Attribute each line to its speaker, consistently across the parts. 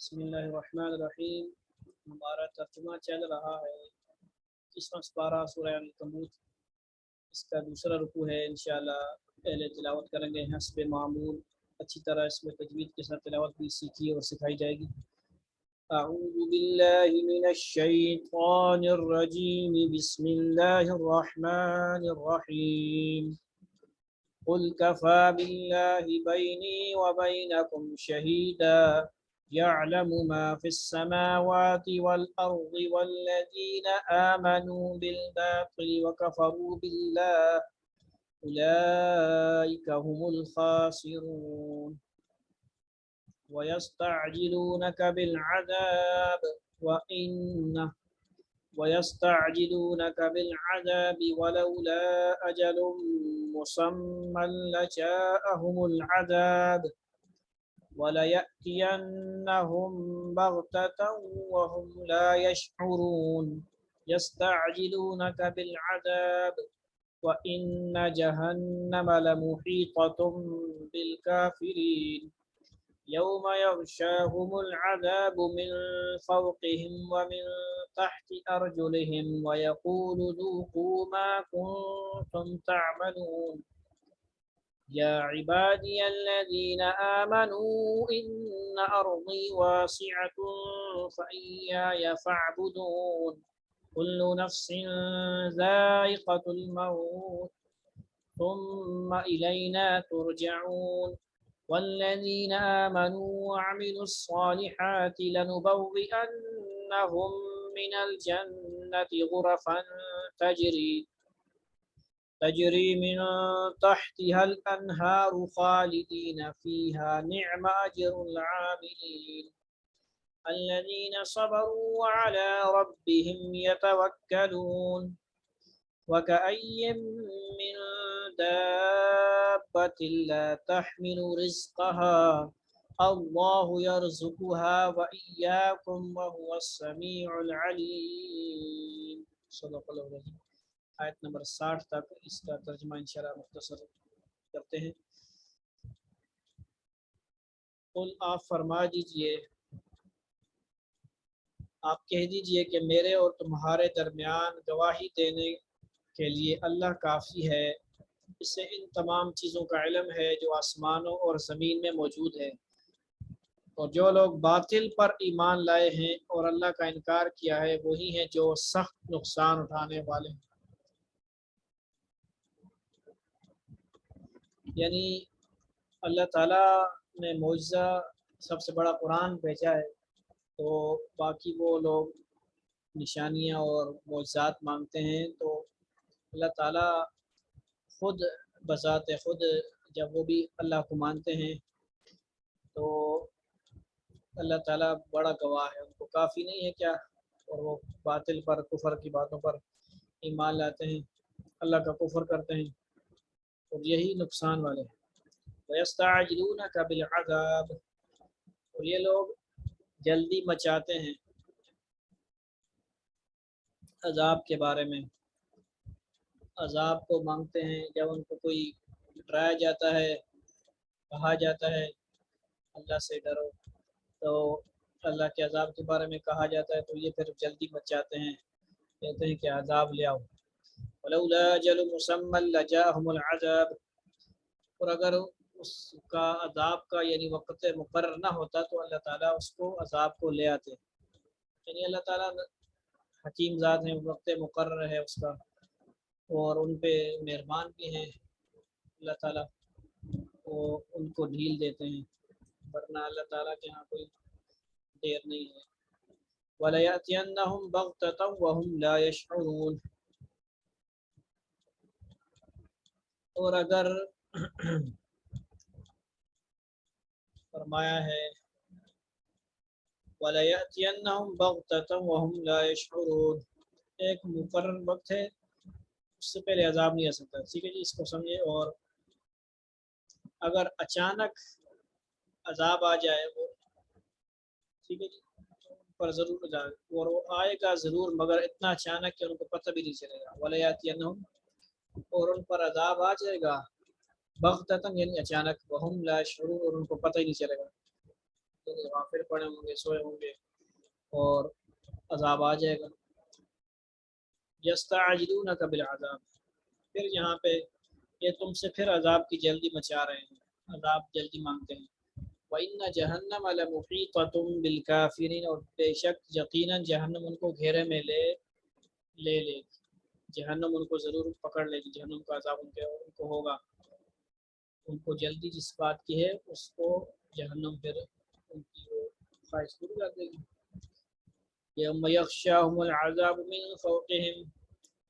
Speaker 1: بسم اللہ الرحمن الرحیم۔ ہمارا ترجمہ چل رہا ہے 21واں پارہ سورہ العنکبوت، اس کا دوسرا رکوع ہے۔ انشاءاللہ پہلے تلاوت کریں گے حسب معمول، اچھی طرح اس میں تجوید کے ساتھ تلاوت بھی سیکھی اور سکھائی جائے گی۔ اعوذ باللہ من الشیطان الرجیم، بسم اللہ الرحمن الرحیم۔ قل كفى بالله بيني وبينكم شهيدا يعلم ما في السماوات والأرض والذين آمنوا بالباطل وكفروا بالله أولئك هم الخاسرون ويستعجلونك بالعذاب ولولا أجل مسمى لجاءهم العذاب وليأتينهم بغتة وهم لا يشعرون يستعجلونك بالعذاب وإن جهنم لمحيطة بالكافرين يوم يغشاهم العذاب من فوقهم ومن تحت أرجلهم ويقول ذوقوا ما كنتم تعملون يا عبادي الذين آمنوا إن أرضي واسعة فإياي فاعبدون كل نفس ذائقة الموت ثم إلينا ترجعون والذين آمنوا وعملوا الصالحات لنبوئنهم من الجنة غرفا تجري من تحتها الأنهار خالدين فيها نعم أجر العاملين الذين صبروا وعلى ربهم يتوكلون وكأي من دابة لا تحمل رزقها الله يرزقها وإياكم وهو السميع العليم۔ صدق اللہ العظیم۔ آیت نمبر 60 تک اس کا ترجمہ انشاءاللہ مختصر کرتے ہیں۔ قل، آپ فرما دیجئے، آپ کہہ دیجئے کہ میرے اور تمہارے درمیان گواہی دینے کے لیے اللہ کافی ہے، اس سے ان تمام چیزوں کا علم ہے جو آسمانوں اور زمین میں موجود ہے، اور جو لوگ باطل پر ایمان لائے ہیں اور اللہ کا انکار کیا ہے وہی ہیں جو سخت نقصان اٹھانے والے ہیں۔ یعنی اللہ تعالیٰ نے معجزہ سب سے بڑا قرآن بھیجا ہے، تو باقی وہ لوگ نشانیاں اور معجزات مانگتے ہیں، تو اللہ تعالیٰ خود بذات خود جب وہ بھی اللہ کو مانتے ہیں تو اللہ تعالیٰ بڑا گواہ ہے، ان کو کافی نہیں ہے کیا؟ اور وہ باطل پر، کفر کی باتوں پر ایمان لاتے ہیں، اللہ کا کفر کرتے ہیں، اور یہی نقصان والے ہیں۔ وَيَسْتَعْجِلُونَكَ بِالْعَذَابِ، اور یہ لوگ جلدی مچاتے ہیں عذاب کے بارے میں، عذاب کو مانگتے ہیں۔ جب ان کو کوئی ڈرایا جاتا ہے، کہا جاتا ہے اللہ سے ڈرو، تو اللہ کے عذاب کے بارے میں کہا جاتا ہے تو یہ پھر جلدی مچاتے ہیں، کہتے ہیں کہ عذاب لے آؤ۔ وَلَوْلَا أَجَلٌ مُّسَمًّى لَجَاءَهُمُ الْعَذَابُ، اور اگر اس کا عذاب کا یعنی وقت مقرر نہ ہوتا تو اللہ تعالیٰ اس کو عذاب کو لے آتے۔ یعنی اللہ تعالیٰ حکیم ذات ہیں، وقت مقرر ہے اس کا، اور ان پہ مہربان بھی ہیں اللہ تعالیٰ، وہ ان کو ڈھیل دیتے ہیں، ورنہ اللہ تعالیٰ کے ہاں کوئی دیر نہیں ہے۔ وَلَيَأْتِيَنَّهُمْ بَغْتَةً وَهُمْ لَا يَشْعُرُونَ، اور اگر فرمایا ہے وَلَيَأْتِيَنَّهُمْ بَغْتَةً وَهُمْ لَا يَشْعُرُونَ، ایک مقرر وقت ہے، اس سے پہلے عذاب نہیں آ سکتا۔ ٹھیک ہے جی، اس کو سمجھے۔ اور اگر اچانک عذاب آ جائے وہ، ٹھیک ہے جی، پر ضرور جائے، اور وہ آئے گا ضرور، مگر اتنا اچانک کہ ان کو پتہ بھی نہیں چلے گا۔ وَلَيَأْتِيَنَّهُمْ، اور ان پر عذاب آ جائے گا، بغتتاً یعنی اچانک، وَهُمْ لَا يَشْعُرُونَ، اور ان کو پتہ ہی نہیں چلے گا۔ غافل پڑے ہوں گے، سوئے ہوں گے اور عذاب آ جائے گا۔ یستعجلونک بالعذاب، پھر یہاں پہ یہ تم سے پھر عذاب کی جلدی مچا رہے ہیں، عذاب جلدی مانگتے ہیں۔ وَإِنَّ جَهَنَّمَ لَمُحِيطَةٌ بِالْكَافِرِينَ، اور بے شک یقیناً جہنم ان کو گھیرے میں لے گی، جہنم ان کو ضرور پکڑ لے گی، جہنم کا عذاب ان کو ہوگا، ان کو جلدی جس بات کی ہے اس کو جہنم پھر ان کی وہ خواہش پوری کر دے گی۔ یوم یغشاہم العذاب من فوقہم،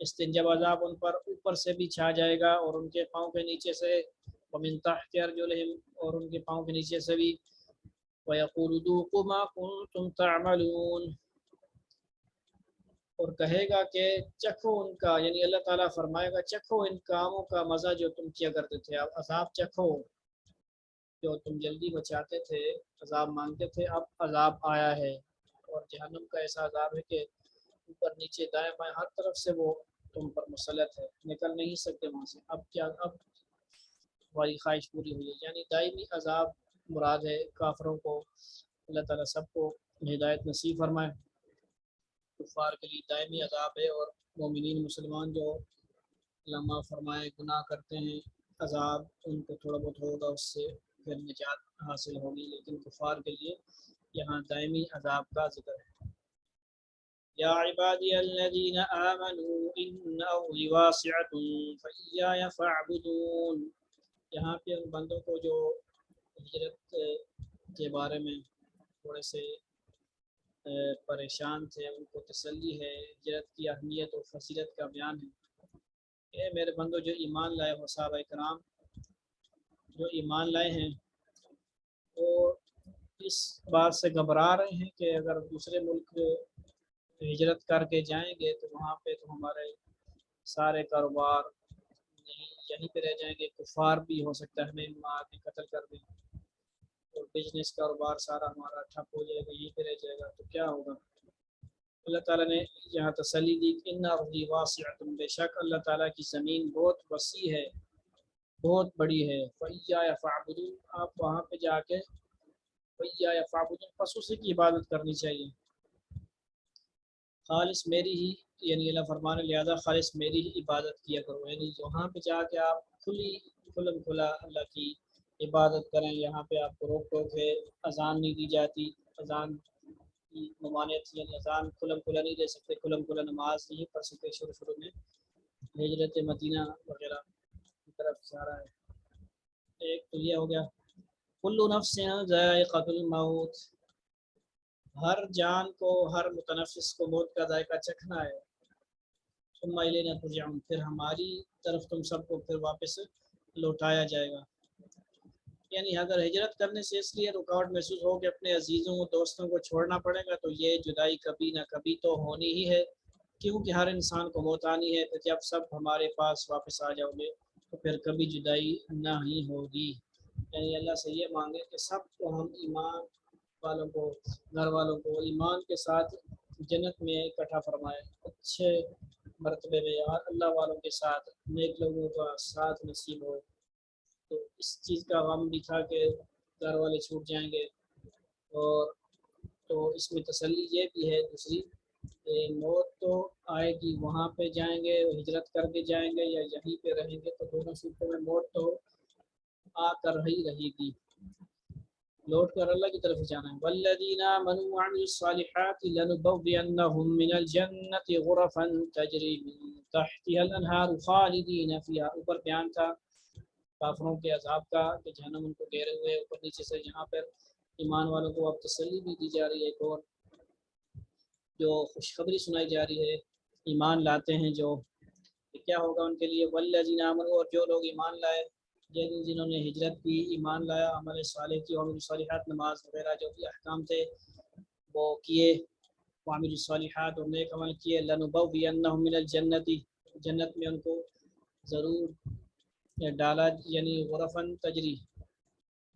Speaker 1: اس دن جب عذاب ان پر اوپر سے بھی چھا جائے گا اور ان کے پاؤں کے نیچے سے، ومن تحت ارجلہم، اور ان کے پاؤں کے نیچے سے بھی، ویقول ذوقوا ما کنتم تعملون، اور کہے گا کہ چکھو ان کا، یعنی اللہ تعالیٰ فرمائے گا چکھو ان کاموں کا مزہ جو تم کیا کرتے تھے، اب عذاب چکھو جو تم جلدی بچاتے تھے، عذاب مانگتے تھے، اب عذاب آیا ہے۔ اور جہنم کا ایسا عذاب ہے کہ اوپر نیچے دائیں بائیں ہر طرف سے وہ تم پر مسلط ہے، نکل نہیں سکتے وہاں سے۔ اب کیا، اب ہماری خواہش پوری ہوئی ہے، یعنی دائمی عذاب مراد ہے کافروں کو۔ اللہ تعالیٰ سب کو ہدایت نصیب فرمائے۔ کفار کے لیے دائمی عذاب ہے، اور مومنین مسلمان جو علامہ فرمائے گناہ کرتے ہیں، عذاب ان کو تھوڑا بہت ہوگا، اس سے پھر نجات حاصل ہوگی، لیکن کفار کے لیے یہاں دائمی عذاب کا ذکر ہے۔ یا عبادی الذین آمنوا ان ارضی واسعۃ فإیایا فاعبدون، یہاں پہ ان بندوں کو جو ہجرت کے بارے میں تھوڑے سے پریشان تھے، ان کو تسلی ہے، ہجرت کی اہمیت اور فضیلت کا بیان ہے۔ اے میرے بندو جو ایمان لائے ہو، صحابہ کرام جو ایمان لائے ہیں، وہ اس بات سے گھبرا رہے ہیں کہ اگر دوسرے ملک ہجرت کر کے جائیں گے تو وہاں پہ تو ہمارے سارے کاروبار یہیں پہ رہ جائیں گے، کفار بھی ہو سکتا ہے ہمیں مار کے قتل کر دیں، اور بزنس کاروبار سارا ہمارا ٹھپ ہو جائے گا، یہیں پہ رہ جائے گا، تو کیا ہوگا؟ اللہ تعالیٰ نے یہاں تسلی دی کہ ان ارضی واسعۃ، بے شک اللہ تعالیٰ کی زمین بہت وسیع ہے، بہت بڑی ہے، فإیایا فاعبدون، آپ وہاں پہ جا کے فإیایا فاعبدون، پس اسی کی عبادت کرنی چاہیے، خالص میری ہی، یعنی اللہ فرمانے لہذا خالص میری ہی عبادت کیا کرو، یعنی وہاں پہ جا کے آپ کھلم کھلا اللہ کی عبادت کریں۔ یہاں پہ آپ کو روک ٹوک ہے، اذان نہیں دی جاتی، اذان کی ممانعت، یعنی اذان کھلم کھلا نہیں دے سکتے، کھلم کھلا نماز نہیں پڑھ سکتے شروع میں، ہجرت مدینہ وغیرہ کی طرف اشارہ ہے۔ ایک تو یہ ہو گیا، کل نفس ذائقۃ الموت، ہر جان کو، ہر متنفس کو موت کا ذائقہ چکھنا ہے، ثم الینا ترجعون، پھر ہماری طرف تم سب کو پھر واپس لوٹایا جائے گا۔ یعنی اگر ہجرت کرنے سے اس لیے رکاوٹ محسوس ہو کہ اپنے عزیزوں و دوستوں کو چھوڑنا پڑے گا، تو یہ جدائی کبھی نہ کبھی تو ہونی ہی ہے، کیونکہ ہر انسان کو موت آنی ہے، تو جب سب ہمارے پاس واپس آ جاؤ گے تو پھر کبھی جدائی نہ ہی ہوگی۔ یعنی اللہ سے یہ مانگے کہ سب کو ہم ایمان والوں کو، گھر والوں کو ایمان کے ساتھ جنت میں اکٹھا فرمائے، اچھے مرتبے میں اللہ والوں کے ساتھ نیک لوگوں کا ساتھ نصیب ہو۔ تو اس چیز کا غم بھی تھا کہ گھر والے چھوٹ جائیں گے، اور تو اس میں تسلی یہ بھی ہے دوسری کہ موت تو آئے گی، وہاں پہ جائیں گے ہجرت کر کے جائیں گے یا یہیں پہ رہیں گے، تو دونوں صورتوں میں موت تو آ کر ہی رہے گی، لوٹ کر اللہ کی طرف جانا ہے۔ والذین آمنوا وعملوا الصالحات لنبوئنهم من الجنة غرفا تجری من تحتها الانہار خالدین فیہا، اوپر بیان تھا کافروں کے عذاب کا کہ جہنم ان کو گھیرے ہوئے اوپر نیچے سے، یہاں پر ایمان والوں کو اب تسلی بھی دی جا رہی ہے، ایک اور جو خوشخبری سنائی جا رہی ہے ایمان لاتے ہیں جو، کہ کیا ہوگا ان کے لیے۔ والذین آمنوا، اور جو لوگ ایمان لائے، جنہوں نے ہجرت کی، ایمان لایا، عمل صالح کی، عمل صالحات، نماز وغیرہ جو بھی احکام تھے وہ کیے، وعمل الصالحات، اور نیک عمل کیے، لنبوئنهم من الجنت، جنت میں ان کو ضرور ڈالا، یعنی غرفن تجری،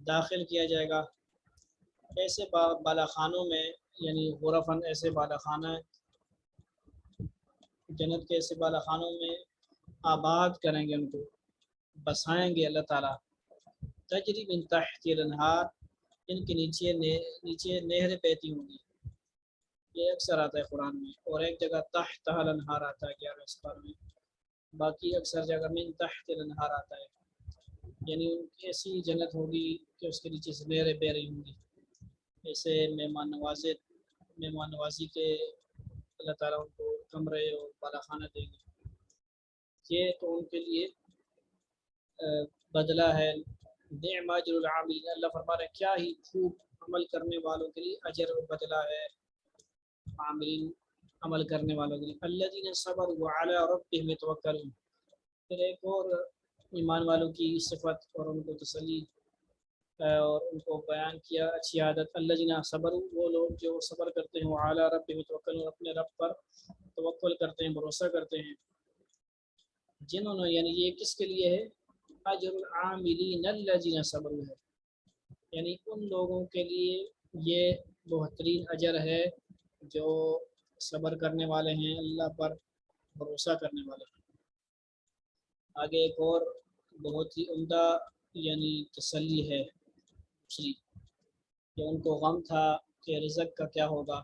Speaker 1: داخل کیا جائے گا ایسے بالا خانوں میں، یعنی غرفن ایسے بالا خانہ، جنت کے ایسے بالا خانوں میں آباد کریں گے ان کو، بسائیں گے اللہ تعالیٰ، تجری من تحت الانہار، ان کے نیچے نہریں بہتی ہوں گی، یہ اکثر آتا ہے قرآن میں، اور ایک جگہ تحت الانہار آتا ہے 11 سپارہ میں، باقی اکثر جگہ من تحت الانہار آتا ہے، یعنی ان کی ایسی جنت ہوگی کہ اس کے نیچے سے نہریں بہ رہی ہوں گی۔ ایسے مہمان نوازی کے اللہ تعالیٰ ان کو کمرے اور بالا خانہ دیں گے، یہ تو ان کے لیے بدلہ ہے۔ نعم اجر العاملین، اللہ فرما رہے ہیں کیا ہی خوب عمل کرنے والوں کے لیے اجر و بدلہ ہے، عاملین عمل کرنے والوں کے لیے، الذین صبروا وعلی ربہم یتوکلون۔ پھر ایک اور ایمان والوں کی صفت اور ان کو تسلی اور ان کو بیان کیا اچھی عادت، الذین صبروا، وہ لوگ جو صبر کرتے ہیں، وعلی ربہم یتوکلون، اپنے رب پر توکل کرتے ہیں، بھروسہ کرتے ہیں، جنہوں نے، یعنی یہ کس کے لیے ہے، اجر العاملین الذین صبروا ہے، یعنی ان لوگوں کے لیے یہ بہترین اجر ہے جو صبر کرنے والے ہیں، اللہ پر بھروسہ کرنے والے ہیں۔ آگے ایک اور بہت ہی عمدہ یعنی تسلی ہے دوسری، کہ ان کو غم تھا کہ رزق کا کیا ہوگا،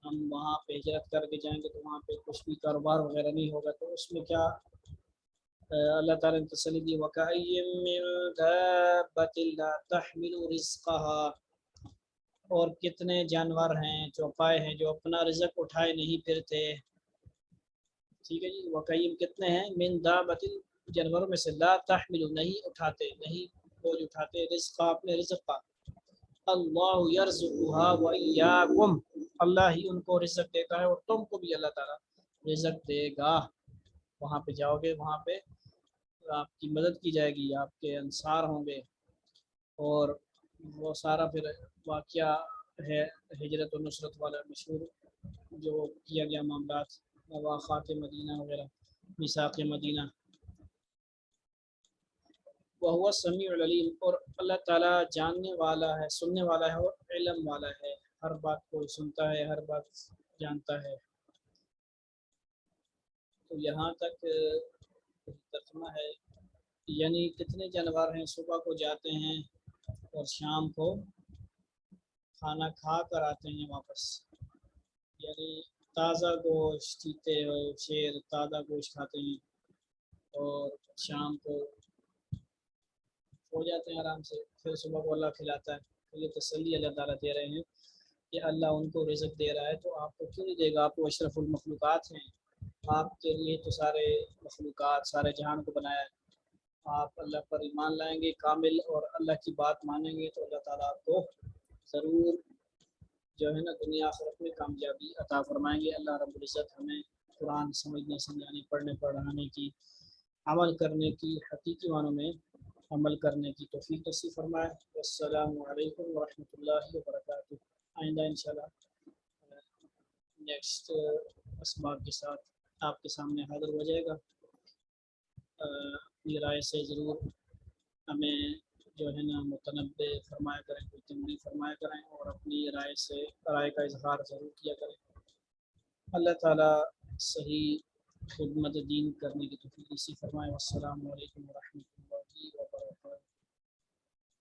Speaker 1: ہم وہاں پہ ہجرت کر کے جائیں گے تو وہاں پہ کچھ بھی کاروبار وغیرہ نہیں ہوگا، تو اس میں کیا اللہ تعالیٰ نے تسلی دی، وَكَأَيٍّ مِّن دَابَّةٍ لَا تَحْمِلُ رِزْقَهَا، اور کتنے جانور ہیں چوپائے ہیں جو اپنا رزق اٹھائے نہیں پھرتے، ٹھیک ہے جی، وَكَأَيٍّ کتنے ہیں، مِن دَابَّةٍ جانوروں میں سے، لا تحمل نہیں اٹھاتے، نہیں بوجھ اٹھاتے، رزقا اپنے رزق کا، اللہ یرزقها وإیاکم، اللہ ہی ان کو رزق دیتا ہے اور تم کو بھی اللہ تعالیٰ رزق دے گا۔ وہاں پہ جاؤ گے، وہاں پہ آپ کی مدد کی جائے گی، آپ کے انصار ہوں گے، اور وہ سارا پھر واقعہ ہے ہجرت و نصرت والا مشہور جو کیا گیا معاملات، مواخات مدینہ وغیرہ، میثاق مدینہ۔ وہو السمیع العلیم، اور اللہ تعالیٰ جاننے والا ہے، سننے والا ہے اور علم والا ہے، ہر بات کو سنتا ہے، ہر بات جانتا ہے۔ تو یہاں تک ترجمہ ہے، یعنی کتنے جانور ہیں صبح کو جاتے ہیں اور شام کو کھانا کھا کر آتے ہیں واپس، یعنی تازہ گوشت چیتے ہوئے شیر تازہ گوشت کھاتے ہیں اور شام کو ہو جاتے ہیں آرام سے، پھر صبح کو اللہ کھلاتا ہے۔ تو یہ تسلی اللہ تعالیٰ دے رہے ہیں کہ اللہ ان کو رزق دے رہا ہے تو آپ کو کیوں نہیں دے گا، آپ کو اشرف المخلوقات ہیں، آپ کے لیے تو سارے مخلوقات سارے جہان کو بنایا ہے، آپ اللہ پر ایمان لائیں گے کامل اور اللہ کی بات مانیں گے تو اللہ تعالیٰ آپ کو ضرور جو ہے نا دنیا آخرت میں کامیابی عطا فرمائیں گے۔ اللہ رب العزت ہمیں قرآن سمجھنے سمجھانے پڑھنے پڑھانے کی عمل کرنے کی حقیقی معنوں میں عمل کرنے کی توفیق نصیب فرمائے۔ السلام علیکم ورحمۃ اللہ وبرکاتہ۔ آئندہ انشاءاللہ نیکسٹ اسباق کے ساتھ آپ کے سامنے حاضر ہو جائے گا۔ اپنی رائے سے ضرور ہمیں جو ہے نا متنبع فرمایا کریں، کوئی تنبیہ فرمایا کریں، اور اپنی رائے کا اظہار ضرور کیا کریں۔ اللہ تعالیٰ صحیح خدمت دین کرنے کی توفیق نصیب فرمائے۔ والسلام علیکم ورحمۃ اللہ وبرکاتہ۔